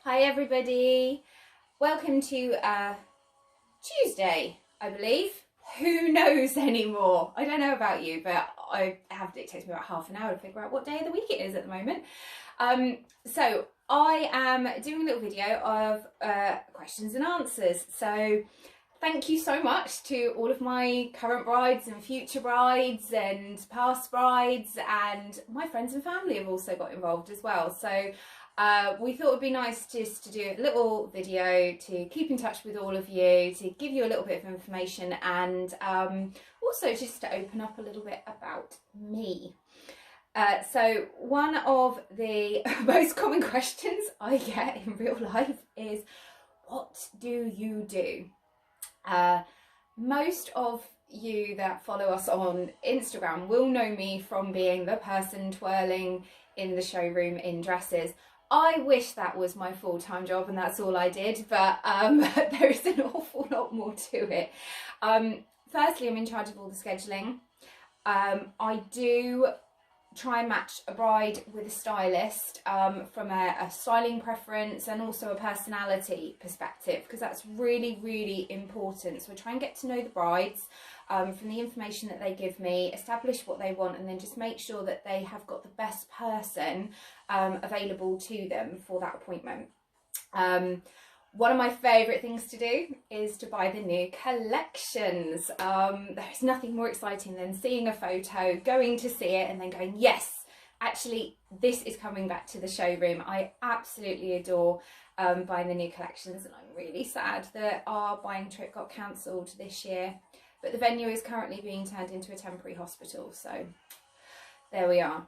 Hi everybody, welcome to Tuesday, I believe. Who knows anymore? I don't know about you, but it takes me about half an hour to figure out what day of the week it is at the moment. So I am doing a little video of questions and answers. So thank you so much to all of my current brides and future brides and past brides, and my friends and family have also got involved as well. So we thought it would be nice just to do a little video to keep in touch with all of you, to give you a little bit of information, and also just to open up a little bit about me. So one of the most common questions I get in real life is, what do you do? Most of you that follow us on Instagram will know me from being the person twirling in the showroom in dresses. I wish that was my full-time job and that's all I did, but there is an awful lot more to it. Firstly, I'm in charge of all the scheduling. I do try and match a bride with a stylist from a styling preference and also a personality perspective, because that's really, really important. So I try and get to know the brides from the information that they give me, establish what they want, and then just make sure that they have got the best person available to them for that appointment. One of my favourite things to do is to buy the new collections. There's nothing more exciting than seeing a photo, going to see it, and then going, yes, actually this is coming back to the showroom. I absolutely adore buying the new collections, and I'm really sad that our buying trip got cancelled this year. But the venue is currently being turned into a temporary hospital, so there we are.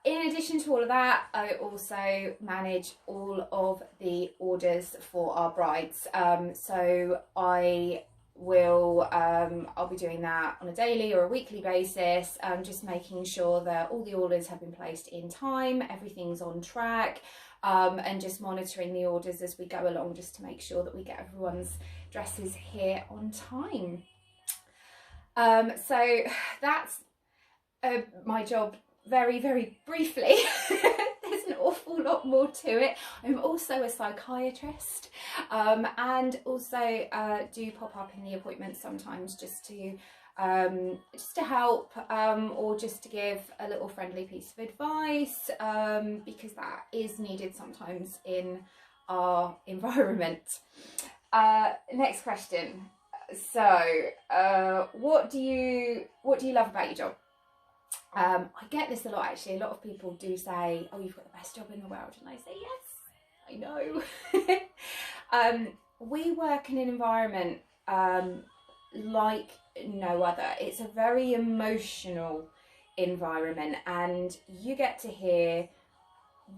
In addition to all of that, I also manage all of the orders for our brides. So I will, I'll be doing that on a daily or a weekly basis, just making sure that all the orders have been placed in time, everything's on track, and just monitoring the orders as we go along, just to make sure that we get everyone's dresses here on time. So that's my job very, very briefly. There's an awful lot more to it. I'm also a psychiatrist, and also do pop up in the appointments sometimes just to help, or just to give a little friendly piece of advice, because that is needed sometimes in our environment. Next question. So what do you love about your job? I get this a lot actually. A lot of people do say, oh, you've got the best job in the world, and I say, yes, I know. We work in an environment like no other. It's a very emotional environment, and you get to hear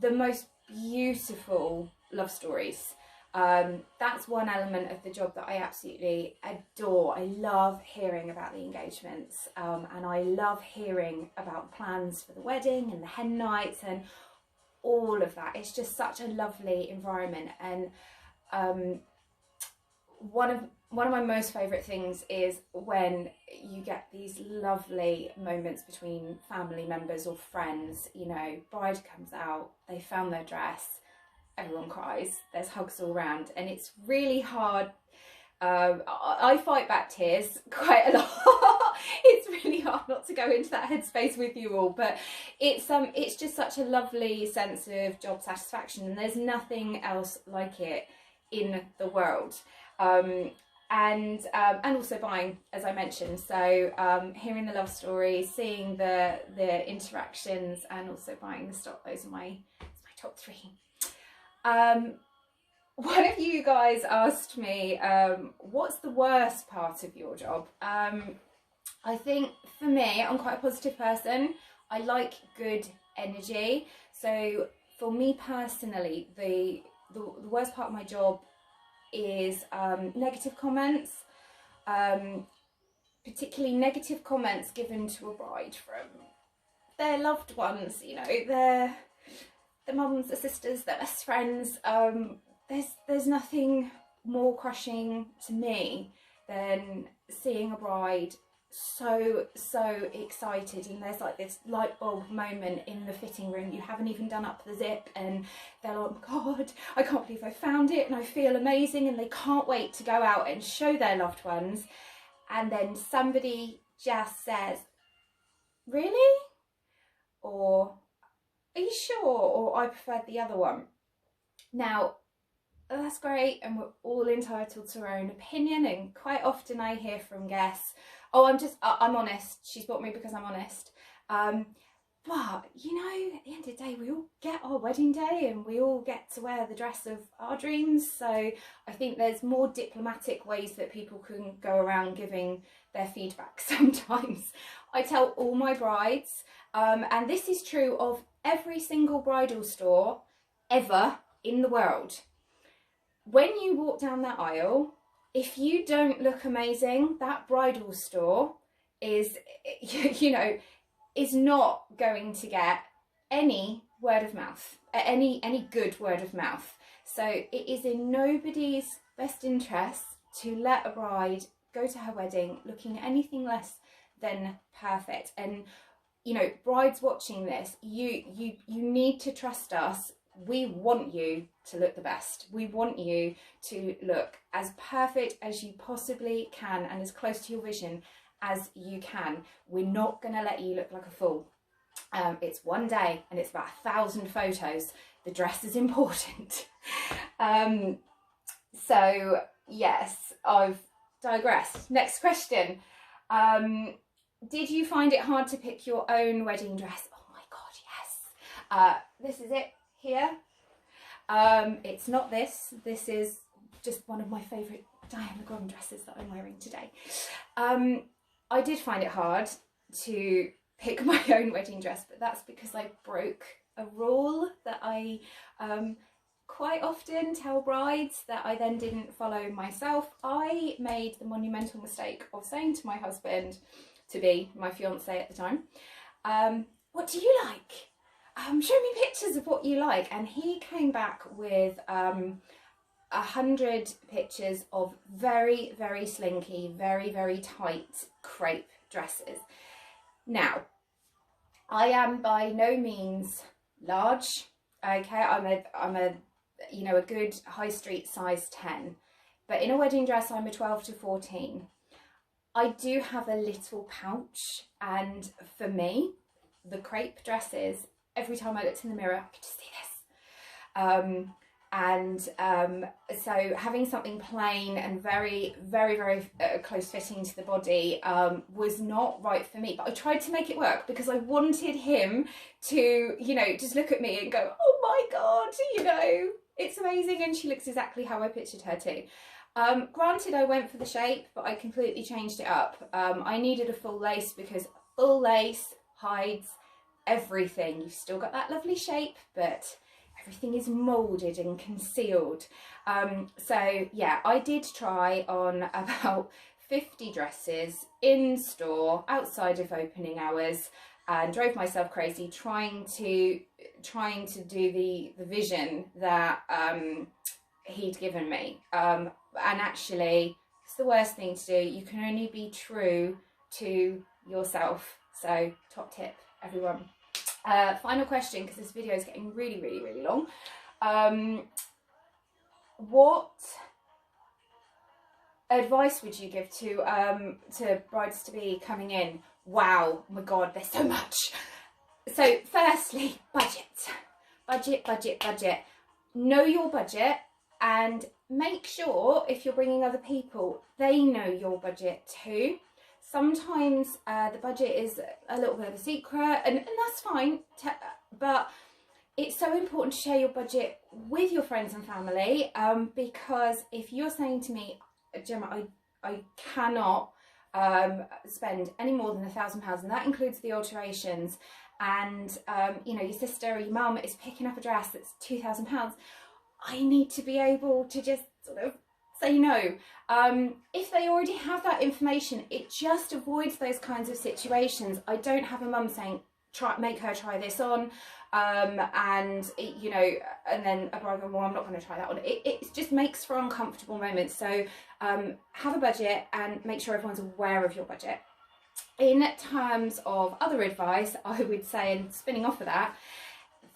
the most beautiful love stories. That's one element of the job that I absolutely adore. I love hearing about the engagements, and I love hearing about plans for the wedding and the hen nights and all of that. It's just such a lovely environment, and one of my most favourite things is when you get these lovely moments between family members or friends. You know, bride comes out, they found their dress, everyone cries, there's hugs all around, and it's really hard. I fight back tears quite a lot. It's really hard not to go into that headspace with you all, but it's just such a lovely sense of job satisfaction, and there's nothing else like it in the world. And also buying, as I mentioned, so hearing the love stories, seeing the interactions, and also buying the stock. Those are my top three. One of you guys asked me, what's the worst part of your job? I think for me, I'm quite a positive person. I like good energy. So for me personally, the worst part of my job is negative comments, particularly negative comments given to a bride from their loved ones, you know, the mums, the sisters, their best friends. There's nothing more crushing to me than seeing a bride so excited, and there's like this light bulb moment in the fitting room. You haven't even done up the zip and they're like, oh God, I can't believe I found it and I feel amazing, and they can't wait to go out and show their loved ones. And then somebody just says, really? Or are you sure? Or I preferred the other one. Now, that's great, and we're all entitled to our own opinion, and quite often I hear from guests, oh, I'm honest, she's bought me because I'm honest. But, you know, at the end of the day, we all get our wedding day and we all get to wear the dress of our dreams. So I think there's more diplomatic ways that people can go around giving their feedback sometimes. I tell all my brides, and this is true of every single bridal store ever in the world. When you walk down that aisle, if you don't look amazing, that bridal store is, you know, is not going to get any word of mouth, any good word of mouth. So it is in nobody's best interest to let a bride go to her wedding looking anything less than perfect. And, you know, brides watching this, you need to trust us. We want you to look the best. We want you to look as perfect as you possibly can and as close to your vision as you can. We're not going to let you look like a fool. It's one day and it's about 1,000 photos. The dress is important. So yes, I've digressed. Next question. Did you find it hard to pick your own wedding dress? Oh my God, yes. This is it here. It's not this. This is just one of my favourite Diana Grom dresses that I'm wearing today. I did find it hard to pick my own wedding dress, but that's because I broke a rule that I quite often tell brides that I then didn't follow myself. I made the monumental mistake of saying to my husband, to be my fiance at the time, what do you like? Show me pictures of what you like. And he came back with 100 pictures of very, very slinky, very, very tight crepe dresses. Now, I am by no means large. Okay, I'm a you know, a good high street size 10, but in a wedding dress I'm a 12 to 14. I do have a little pouch, and for me, the crepe dresses, every time I looked in the mirror, I could just see this. So having something plain and very, very, very close fitting to the body was not right for me. But I tried to make it work because I wanted him to, you know, just look at me and go, oh my God, you know, it's amazing. And she looks exactly how I pictured her too. Granted, I went for the shape, but I completely changed it up. I needed a full lace because full lace hides everything. You've still got that lovely shape, but everything is moulded and concealed. So yeah, I did try on about 50 dresses in store outside of opening hours, and drove myself crazy trying to do the vision that he'd given me. And actually, it's the worst thing to do. You can only be true to yourself. So top tip, everyone. Final question, because this video is getting really, really, really long. What advice would you give to brides-to-be coming in? Wow, oh my God, there's so much. So firstly, budget. Know your budget, and make sure if you're bringing other people, they know your budget too. Sometimes the budget is a little bit of a secret, and that's fine, but it's so important to share your budget with your friends and family, because if you're saying to me, Gemma, I cannot spend any more than £1,000, and that includes the alterations, and you know, your sister or your mum is picking up a dress that's £2,000, I need to be able to just sort of say no. If they already have that information, it just avoids those kinds of situations. I don't have a mum saying, make her try this on, and you know, and then a bride going, well, I'm not going to try that on. It just makes for uncomfortable moments. So have a budget and make sure everyone's aware of your budget. in terms of other advice, I would say, and spinning off of that,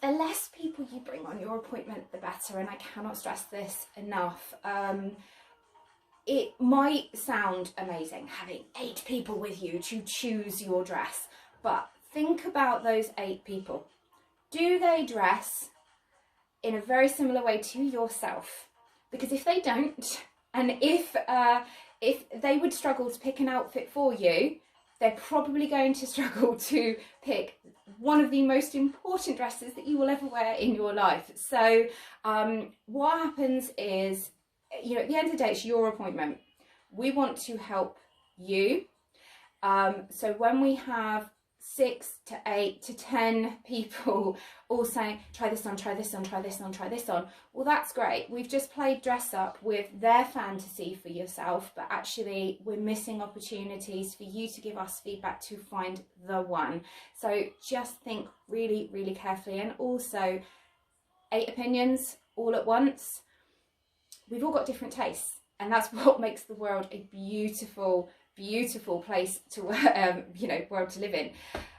the less people you bring on your appointment, the better. And I cannot stress this enough. It might sound amazing having 8 people with you to choose your dress, but think about those 8 people. Do they dress in a very similar way to yourself? Because if they don't, and if they would struggle to pick an outfit for you, they're probably going to struggle to pick one of the most important dresses that you will ever wear in your life. So what happens is, you know, at the end of the day, it's your appointment. We want to help you. So when we have 6 to 8 to 10 people all saying, try this on, try this on, try this on, try this on, well, that's great. We've just played dress up with their fantasy for yourself, but actually we're missing opportunities for you to give us feedback to find the one. So just think really, really carefully. And also, 8 opinions all at once. We've all got different tastes, and that's what makes the world a beautiful, beautiful place to world to live in.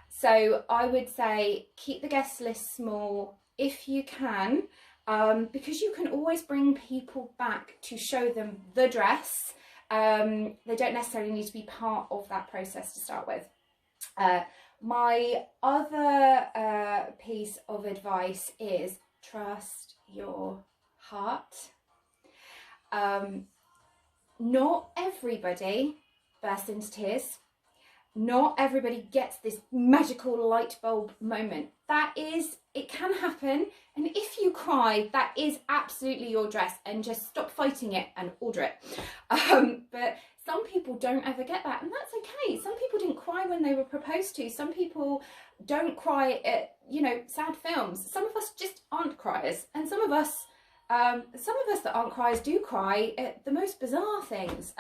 So I would say keep the guest list small if you can, because you can always bring people back to show them the dress. They don't necessarily need to be part of that process to start with. My other piece of advice is trust your heart. Not everybody bursts into tears. Not everybody gets this magical light bulb moment. It can happen, and if you cry, that is absolutely your dress, and just stop fighting it and order it. But some people don't ever get that, and that's okay. Some people didn't cry when they were proposed to. Some people don't cry at, you know, sad films. Some of us just aren't criers, and some of us that aren't criers do cry at the most bizarre things.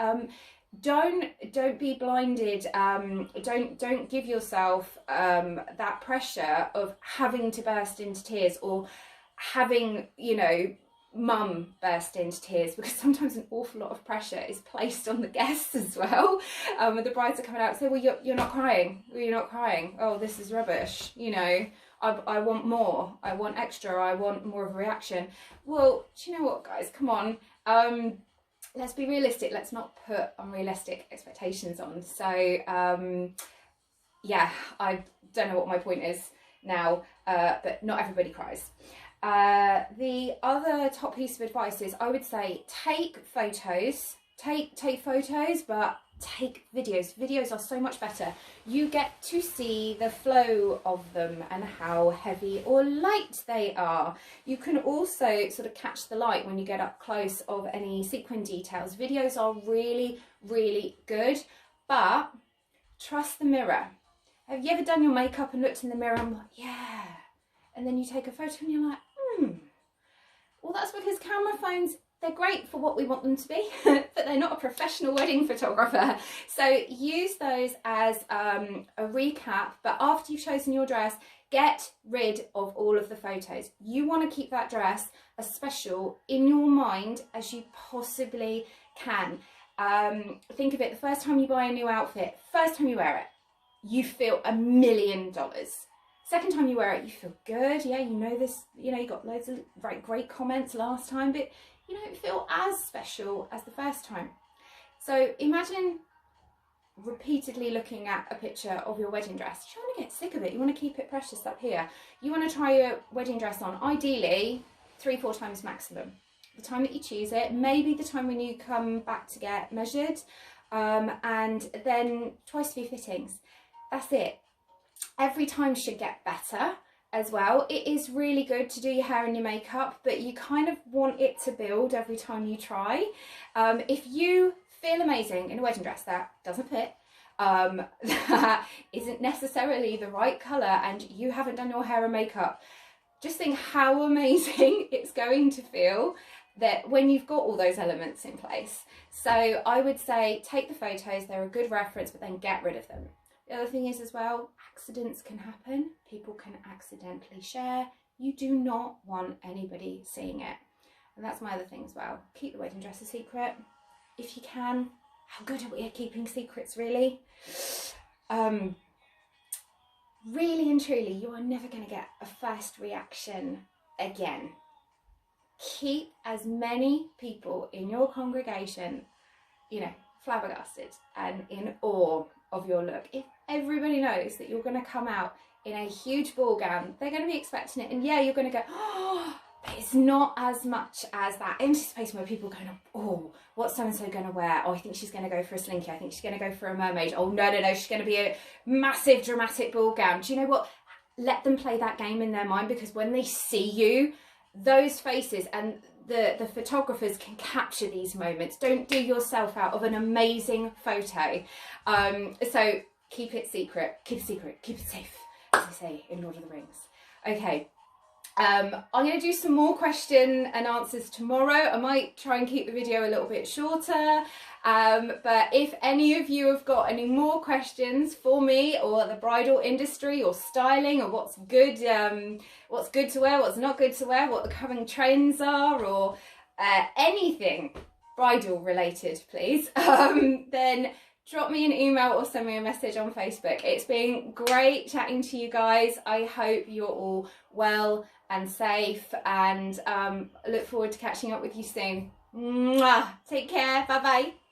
Don't be blinded. Don't give yourself that pressure of having to burst into tears, or having, you know, mum burst into tears, because sometimes an awful lot of pressure is placed on the guests as well. When the brides are coming out, say, well, you're not crying. Well, you're not crying. Oh, this is rubbish. You know, I want more. I want extra. I want more of a reaction. Well, do you know what, guys? Come on. Let's be realistic. Let's not put unrealistic expectations on. So, yeah, I don't know what my point is now, but not everybody cries. The other top piece of advice is, I would say, take photos. Take photos, but take videos. Videos are so much better. You get to see the flow of them and how heavy or light they are. You can also sort of catch the light when you get up close of any sequin details. Videos are really, really good, but trust the mirror. Have you ever done your makeup and looked in the mirror and like, yeah, and then you take a photo and you're like, well, that's because camera phones, they're great for what we want them to be, but they're not a professional wedding photographer. So use those as a recap, but after you've chosen your dress, get rid of all of the photos. You want to keep that dress as special in your mind as you possibly can. Think of it, the first time you buy a new outfit, first time you wear it, you feel $1 million. Second time you wear it, you feel good. Yeah, you know this, you know, you got loads of great comments last time, but you don't feel as special as the first time. So imagine repeatedly looking at a picture of your wedding dress. You don't want to get sick of it. You want to keep it precious up here. You want to try your wedding dress on, ideally 3-4 times maximum. The time that you choose it, maybe the time when you come back to get measured, and then twice 3 fittings. That's it. Every time should get better as well. It is really good to do your hair and your makeup, but you kind of want it to build every time you try. If you feel amazing in a wedding dress that doesn't fit, that isn't necessarily the right colour, and you haven't done your hair and makeup, just think how amazing it's going to feel that when you've got all those elements in place. So I would say take the photos, they're a good reference, but then get rid of them. The other thing is as well, accidents can happen. People can accidentally share. You do not want anybody seeing it. And that's my other thing as well. Keep the wedding dress a secret if you can. How good are we at keeping secrets, really? really and truly, you are never going to get a first reaction again. Keep as many people in your congregation, you know, flabbergasted and in awe of your look. If everybody knows that you're going to come out in a huge ball gown, they're going to be expecting it, and yeah, you're going to go, oh, but it's not as much as that anticipation where people are going, oh, what's so-and-so going to wear? Oh, I think she's going to go for a slinky. I think she's going to go for a mermaid. Oh, no, she's going to be a massive dramatic ball gown. Do you know what? Let them play that game in their mind, because when they see you, those faces and the photographers can capture these moments. Don't do yourself out of an amazing photo. So keep it secret, keep it safe, as they say in Lord of the Rings. Okay. I'm going to do some more question and answers tomorrow. I might try and keep the video a little bit shorter, but if any of you have got any more questions for me, or the bridal industry, or styling, or what's good to wear, what's not good to wear, what the coming trends are, or anything bridal related, please, then drop me an email or send me a message on Facebook. It's been great chatting to you guys. I hope you're all well and safe, and look forward to catching up with you soon. Mwah! Take care. Bye bye.